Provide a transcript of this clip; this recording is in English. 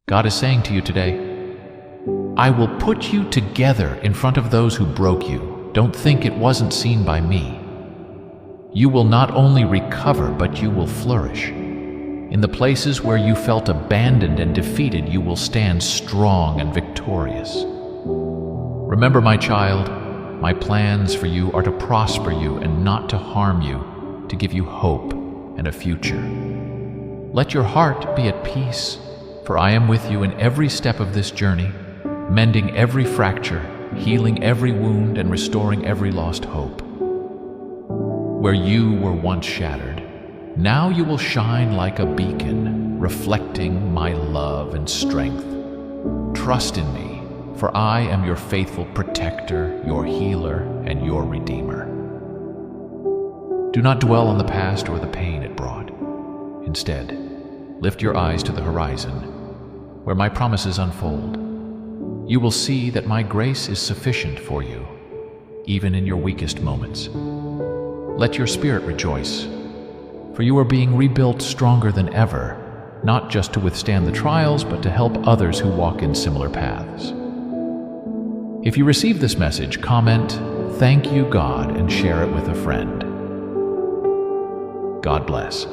God is saying to you today, I will put you together in front of those who broke you. Don't think it wasn't seen by me. You will not only recover, but you will flourish. In the places where you felt abandoned and defeated, you will stand strong and victorious. Remember, my child, my plans for you are to prosper you and not to harm you, to give you hope and a future. Let your heart be at peace, for I am with you in every step of this journey, mending every fracture, healing every wound, and restoring every lost hope. Where you were once shattered, now you will shine like a beacon, reflecting my love and strength. Trust in me, for I am your faithful protector, your healer, and your redeemer. Do not dwell on the past or the pain it brought. Instead, lift your eyes to the horizon, where my promises unfold. You will see that my grace is sufficient for you, even in your weakest moments. Let your spirit rejoice, for you are being rebuilt stronger than ever, not just to withstand the trials, but to help others who walk in similar paths. If you receive this message, comment, "Thank you, God," and share it with a friend. God bless.